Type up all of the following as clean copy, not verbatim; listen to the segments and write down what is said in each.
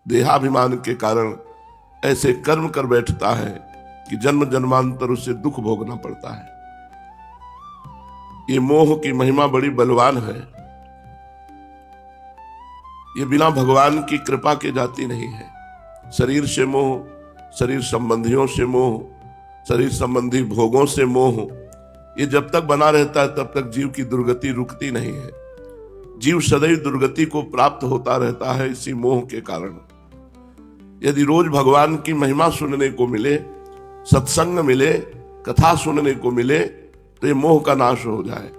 देहाभिमान के कारण ऐसे कर्म कर बैठता है कि जन्म जन्मांतर उसे दुख भोगना पड़ता है। ये मोह की महिमा बड़ी बलवान है। ये बिना भगवान की कृपा के जाती नहीं है। शरीर से मोह, शरीर संबंधियों से मोह, शरीर संबंधी भोगों से मोह, ये जब तक बना रहता है तब तक जीव की दुर्गति रुकती नहीं है। जीव सदैव दुर्गति को प्राप्त होता रहता है इसी मोह के कारण। यदि रोज भगवान की महिमा सुनने को मिले, सत्संग मिले, कथा सुनने को मिले, तो ये मोह का नाश हो जाए।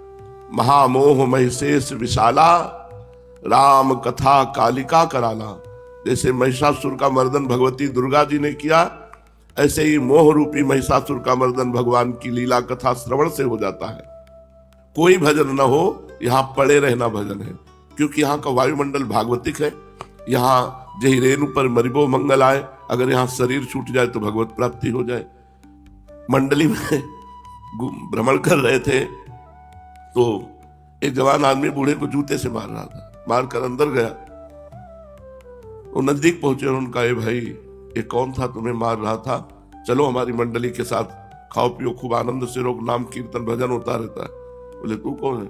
महामोह महिषेष विशाला, राम कथा कालिका कराला। जैसे महिषासुर का मर्दन भगवती दुर्गा जी ने किया, ऐसे ही मोह रूपी महिषासुर का मर्दन भगवान की लीला कथा श्रवण से हो जाता है। कोई भजन न हो, यहाँ पड़े रहना भजन है, क्योंकि यहाँ का वायुमंडल भागवतिक है। यहाँ जही रेणु पर मरिबो मंगल आए, अगर यहाँ शरीर छूट जाए तो भगवत प्राप्ति हो जाए। मंडली में भ्रमण कर रहे थे तो एक जवान आदमी बूढ़े को जूते से मार रहा था, मारकर अंदर गया। वो नजदीक पहुंचे और उनका, ए भाई ये कौन था तुम्हें मार रहा था, चलो हमारी मंडली के साथ खाओ पियो खूब आनंद से रहो, नाम कीर्तन भजन होता रहता है। बोले तू कौन है?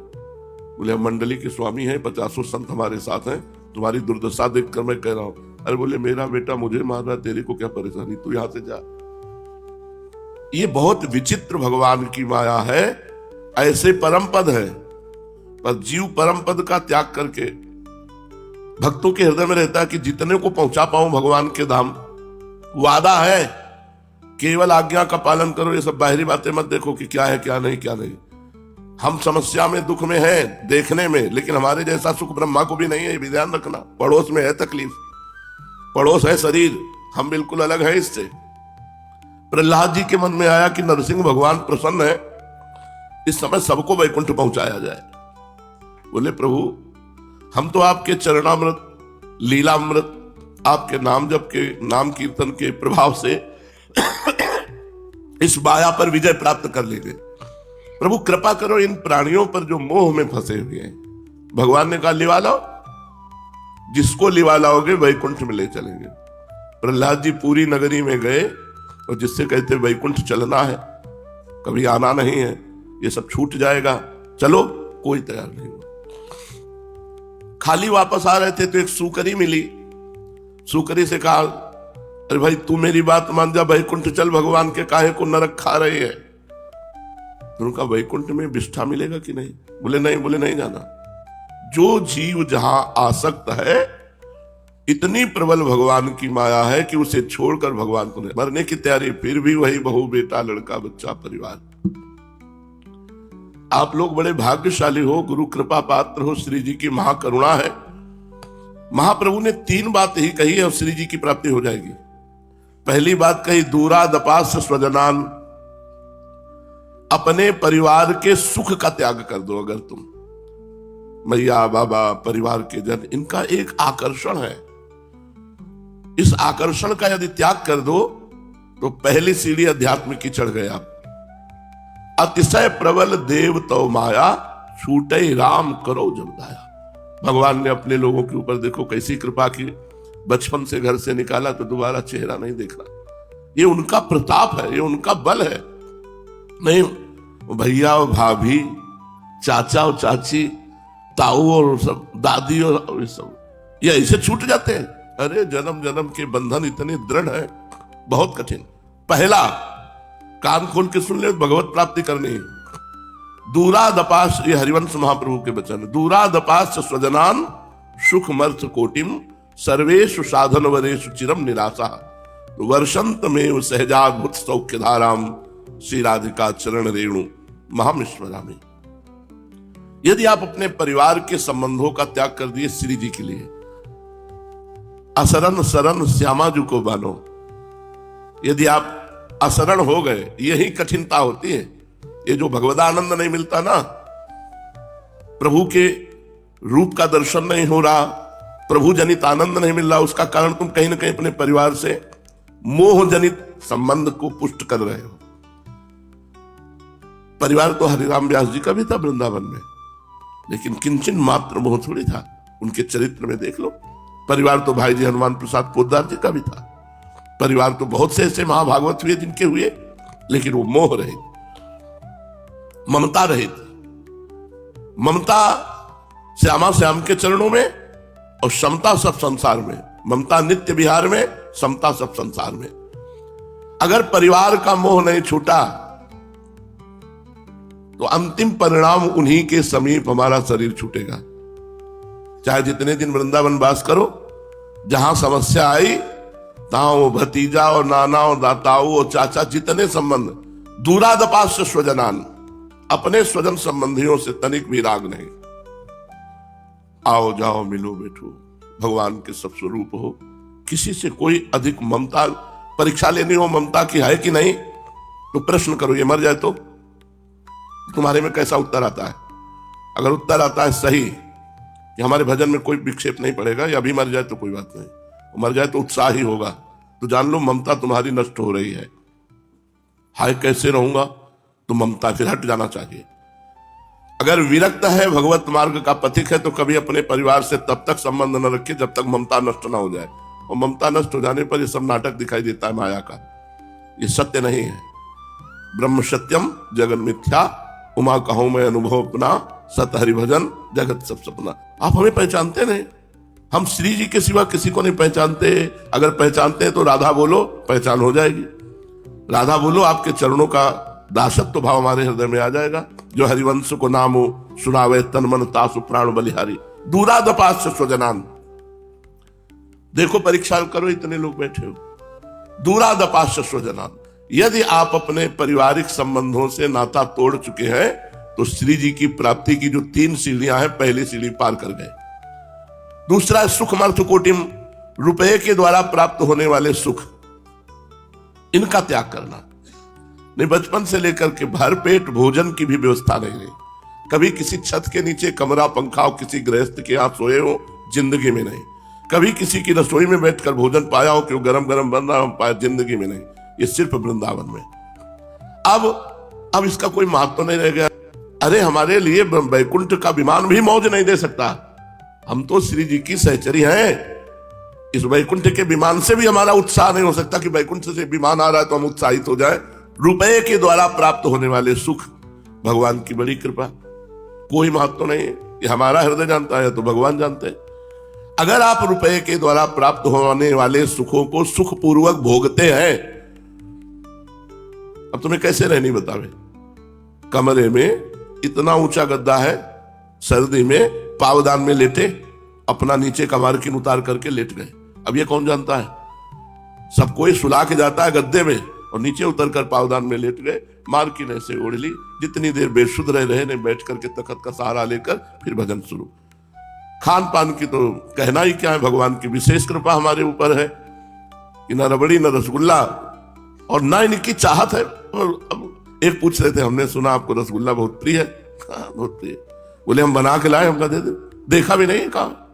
बोले हम मंडली के स्वामी हैं, 50 संत हमारे साथ हैं, तुम्हारी दुर्दशा देखकर मैं कह रहा हूं। अरे बोले मेरा बेटा मुझे मार रहा है, तेरे को क्या परेशानी, तू यहां से जा। ये बहुत विचित्र भगवान की माया है। ऐसे परम पद है, पर जीव परम पद का त्याग करके भक्तों के हृदय में रहता है कि जितने को पहुंचा पाऊं भगवान के धाम। वादा है, केवल आज्ञा का पालन करो, ये सब बाहरी बातें मत देखो कि क्या है क्या नहीं क्या नहीं। हम समस्या में दुख में हैं देखने में, लेकिन हमारे जैसा सुख ब्रह्मा को भी नहीं है, ये भी ध्यान रखना। पड़ोस में है तकलीफ, पड़ोस है शरीर, हम बिल्कुल अलग है इससे। प्रहलाद जी के मन में आया कि नरसिंह भगवान प्रसन्न है, इस समय सबको वैकुंठ पहुंचाया जाए। बोले प्रभु हम तो आपके चरणामृत, लीलामृत, आपके नाम जप के, नाम कीर्तन के प्रभाव से इस माया पर विजय प्राप्त कर लेंगे। प्रभु कृपा करो इन प्राणियों पर जो मोह में फंसे हुए हैं। भगवान ने कहा लिवा लाओ, जिसको लिवा लाओगे वैकुंठ में ले चलेंगे। प्रहलाद जी पूरी नगरी में गए और जिससे कहते वैकुंठ चलना है, कभी आना नहीं है, ये सब छूट जाएगा, चलो, कोई तैयार नहीं हुआ। खाली वापस आ रहे थे तो एक सूकरी मिली। सूकरी से कहा अरे भाई तू मेरी बात मान जा, वैकुंठ चल, भगवान के काहे को नरक खा रही है। तो उनका वैकुंठ में विष्ठा मिलेगा कि नहीं? बोले नहीं, बोले नहीं जाना। जो जीव जहां आसक्त है, इतनी प्रबल भगवान की माया है कि उसे छोड़कर भगवान को मरने की तैयारी, फिर भी वही बहू बेटा लड़का बच्चा परिवार। आप लोग बड़े भाग्यशाली हो, गुरु कृपा पात्र हो, श्री जी की महाकरुणा है। महाप्रभु ने 3 बात ही कही है और श्री जी की प्राप्ति हो जाएगी। पहली बात कही, दूरादपास स्वजनान, अपने परिवार के सुख का त्याग कर दो। अगर तुम मैया बाबा परिवार के जन, इनका एक आकर्षण है, इस आकर्षण का यदि त्याग कर दो तो पहली सीढ़ी अध्यात्म की चढ़ गए आप। अतिशय प्रबल देव तो माया, छूटे राम करो जब दाया। भगवान ने अपने लोगों के ऊपर देखो कैसी कृपा की। बचपन से घर से निकाला तो दोबारा चेहरा नहीं देखा। ये उनका प्रताप है, ये उनका बल है। नहीं भैया और भाभी, चाचा और चाची, ताऊ और सब, दादी और सब, ये ऐसे छूट जाते हैं। अरे जन्म जन्म के बंधन इतने दृढ़ है, बहुत कठिन। पहला कान खोल के सुन ले, भगवत प्राप्ति करनी है। दूरादपास, ये हरिवंश महाप्रभु के वचन, दूरादपास स्वजनान सुख मर्थ कोटिम, सर्वेषु साधन वरेषु चिरम निराशा, वर्षंत में सहजाद्भुत सौख्य धाराम, श्री राधिका चरण रेणु महामिश्वरामी। यदि आप अपने परिवार के संबंधों का त्याग कर दिए श्री जी के लिए, असरण शरण श्यामा जी को बानो। यदि आप असरण हो गए, यही कठिनता होती है। ये जो भगवदानंद नहीं मिलता ना, प्रभु के रूप का दर्शन नहीं हो रहा, प्रभु जनित आनंद नहीं मिल रहा, उसका कारण तुम कहीं ना कहीं अपने परिवार से मोह जनित संबंध को पुष्ट कर रहे हो। परिवार तो हरिराम व्यास जी का भी था वृंदावन में, लेकिन किंचन मात्र मोह थोड़ी था। उनके चरित्र में देख लो, परिवार तो भाई जी हनुमान प्रसाद पोद्दार जी का भी था। परिवार तो बहुत से ऐसे महाभागवत हुए जिनके हुए, लेकिन वो मोह रहित, ममता रहित, ममता श्यामा श्याम के चरणों में और समता सब संसार में। ममता नित्य विहार में, समता सब संसार में। अगर परिवार का मोह नहीं छूटा तो अंतिम परिणाम उन्हीं के समीप हमारा शरीर छूटेगा। चाहे जितने दिन वृंदावन वास करो, जहां समस्या आई तहां वो भतीजा और नाना और दाताऊ और चाचा, जितने संबंध, दूरादपास्य स्वजनान, अपने स्वजन संबंधियों से तनिक भी राग नहीं। आओ जाओ मिलो बैठो, भगवान के सब स्वरूप हो। किसी से कोई अधिक ममता, परीक्षा लेनी हो ममता की है कि नहीं, तो प्रश्न करो, ये मर जाए तो तुम्हारे में कैसा उत्तर आता है? अगर उत्तर आता है सही कि हमारे भजन में कोई विक्षेप नहीं पड़ेगा, या अभी मर जाए तो कोई बात नहीं, मर जाए तो उत्साह ही होगा, तो जान लो ममता तुम्हारी नष्ट हो रही है। हाय कैसे रहूंगा, तो ममता फिर हट जाना चाहिए। अगर विरक्त है, भगवत मार्ग का पथिक है, तो कभी अपने परिवार से तब तक संबंध न रखे जब तक ममता नष्ट ना हो जाए। और ममता नष्ट हो जाने पर ये सब नाटक दिखाई देता है माया का। ये सत्य नहीं है। ब्रह्म सत्यम जगन मिथ्या, उमा कहूं मैं अनुभव अपना, सत हरि भजन जगत सब सपना। आप हमें पहचानते नहीं, हम श्री जी के सिवा किसी को नहीं पहचानते। अगर पहचानते हैं तो राधा बोलो, पहचान हो जाएगी। राधा बोलो, आपके चरणों का दासत्व भाव हमारे हृदय में आ जाएगा। जो हरिवंश को नामो सुनावे, तन मन तासु प्राण बलिहारी, दूरादपास्य स्वजनान। देखो परीक्षा करो, इतने लोग बैठे हो, दूरादपास्य स्वजनान। यदि आप अपने पारिवारिक संबंधों से नाता तोड़ चुके हैं तो श्री जी की प्राप्ति की जो 3 सीढ़ियां हैं, पहली सीढ़ी पार कर गए। दूसरा सुखमर्थ कोटिम, रुपए के द्वारा प्राप्त होने वाले सुख, इनका त्याग करना। नहीं, बचपन से लेकर के भर पेट भोजन की भी व्यवस्था नहीं रही। कभी किसी छत के नीचे कमरा पंखा हो, किसी गृहस्थ के यहां सोए हो, जिंदगी में नहीं। कभी किसी की रसोई में बैठकर भोजन पाया हो कि वो गरम गरम बन रहा हो, पाया, जिंदगी में नहीं। ये सिर्फ वृंदावन में। अब इसका कोई महत्व नहीं रह गया। अरे हमारे लिए वैकुंठ का विमान भी मौज नहीं दे सकता। हम तो श्री जी की सहचरी हैं। इस वैकुंठ के विमान से भी हमारा उत्साह नहीं हो सकता कि वैकुंठ से विमान आ रहा है तो हम उत्साहित हो जाए। रुपए के द्वारा प्राप्त होने वाले सुख, भगवान की बड़ी कृपा, कोई महत्व नहीं है। ये हमारा हृदय जानता है तो भगवान जानते हैं। अगर आप रुपए के द्वारा प्राप्त होने वाले सुखों को सुखपूर्वक भोगते हैं, अब तुम्हें कैसे रहनी बतावे। कमरे में इतना ऊंचा गद्दा है, सर्दी में पावदान में लेटे, अपना नीचे का मार्किन उतार करके लेट गए। अब ये कौन जानता है? सब कोई सुला के जाता है गद्दे में और नीचे उतर कर पावदान में लेट गए, मार्किन ऐसे ओढ़ ली, जितनी देर बेसुध रहे ने बैठ करके तखत का सहारा लेकर फिर भजन शुरू। खान पान की तो कहना ही क्या है, भगवान की विशेष कृपा हमारे ऊपर है कि न रबड़ी न रसगुल्ला और न इनकी चाहत है। और अब एक पूछ रहे थे, हमने सुना आपको रसगुल्ला बहुत प्रिय है। हाँ, बहुत प्रिय। बोले हम बना के लाए, हमका दे दे। देखा भी नहीं, कहा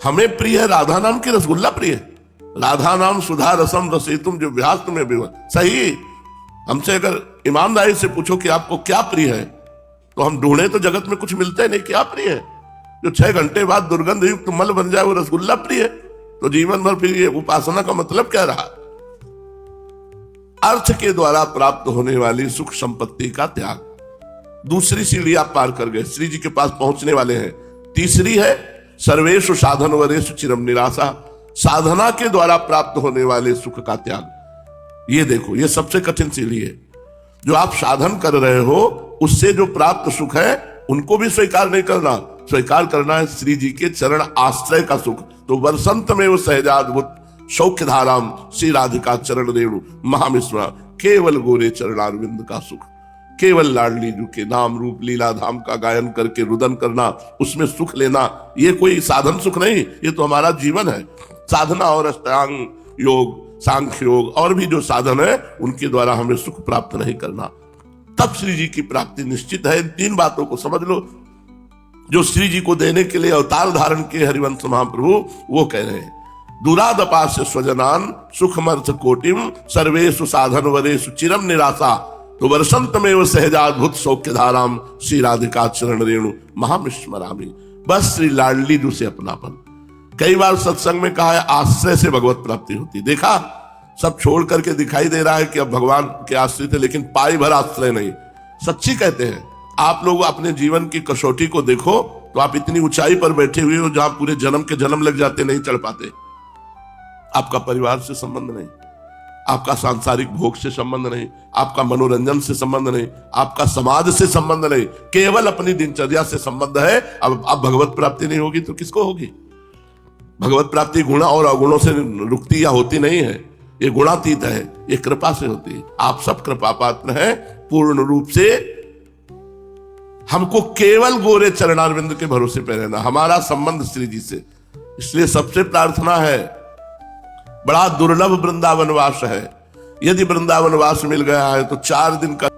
हमें प्रिय है राधा नाम की रसगुल्ला प्रिय है। राधा नाम सुधा रसम रसेतुम, जो व्यास तुम्हें भी सही। हमसे अगर ईमानदारी से पूछो कि आपको क्या प्रिय है, तो हम ढूंढे तो जगत में कुछ मिलता ही नहीं। क्या प्रिय है? जो 6 घंटे बाद दुर्गंध युक्त मल बन जाए वो रसगुल्ला प्रिय है। तो जीवन भर फिर ये उपासना का मतलब क्या रहा? अर्थ के द्वारा प्राप्त होने वाली सुख संपत्ति का त्याग। दूसरी सीढ़ी आप पार कर गए, श्री जी के पास पहुंचने वाले हैं। तीसरी है सर्वेषु साधन वरेषु चिरम निराशा, साधना के द्वारा प्राप्त होने वाले सुख का त्याग। ये देखो, ये सबसे कठिन सीढ़ी है। जो आप साधन कर रहे हो उससे जो प्राप्त सुख है उनको भी स्वीकार नहीं करना। स्वीकार करना है श्री जी के चरण आश्रय का सुख। तो वर्षंत में वो सहजाद्भुत सौख्य धाराम श्री राधिका चरण रेणु महामिश्रा, केवल गोरे चरणारविंद का सुख। केवल लाडली जू के नाम रूप लीला धाम का गायन करके रुदन करना, उसमें सुख लेना, ये कोई साधन सुख नहीं, ये तो हमारा जीवन है। साधना और अष्टांग योग, सांख्य योग और भी जो साधन है उनके द्वारा हमें सुख प्राप्त नहीं करना। तब श्री जी की प्राप्ति निश्चित है। इन 3 बातों को समझ लो, जो श्री जी को देने के लिए अवतार धारण के हरिवंश महाप्रभु वो कह रहे हैं। दुरादपास्य स्वजनान सुखमर्थ कोटिम सर्वेषु साधन वरेषु चिरम निराशा, तो वर्षंत में वो सहजाद्भुत सौख्य धाराम श्री राधिका चरण रेणु महामिश्मरामी। बस श्री लाडली जू से अपनापन। कई बार सत्संग में कहा है आश्रय से भगवत प्राप्ति होती। देखा, सब छोड़ करके दिखाई दे रहा है कि अब भगवान के आश्रित है, लेकिन पाई भर आश्रय नहीं। सच्ची कहते हैं, आप लोग अपने जीवन की कसौटी को देखो तो आप इतनी ऊंचाई पर बैठे हुए हो जहां पूरे जन्म के जन्म लग जाते, नहीं चढ़ पाते। आपका परिवार से संबंध नहीं, आपका सांसारिक भोग से संबंध नहीं, आपका मनोरंजन से संबंध नहीं, आपका समाज से संबंध नहीं, केवल अपनी दिनचर्या से संबंध है। अब भगवत प्राप्ति नहीं होगी तो किसको होगी? भगवत प्राप्ति गुण और अवगुणों से रुकती या होती नहीं है, ये गुणातीत है, ये कृपा से होती है। आप सब कृपा पात्र हैं पूर्ण रूप से। हमको केवल गोरे चरणारविंद के भरोसे पे रहना, हमारा संबंध श्री जी से। इसलिए सबसे प्रार्थना है, बड़ा दुर्लभ वृंदावनवास है। यदि वृंदावनवास मिल गया है तो 4 दिन का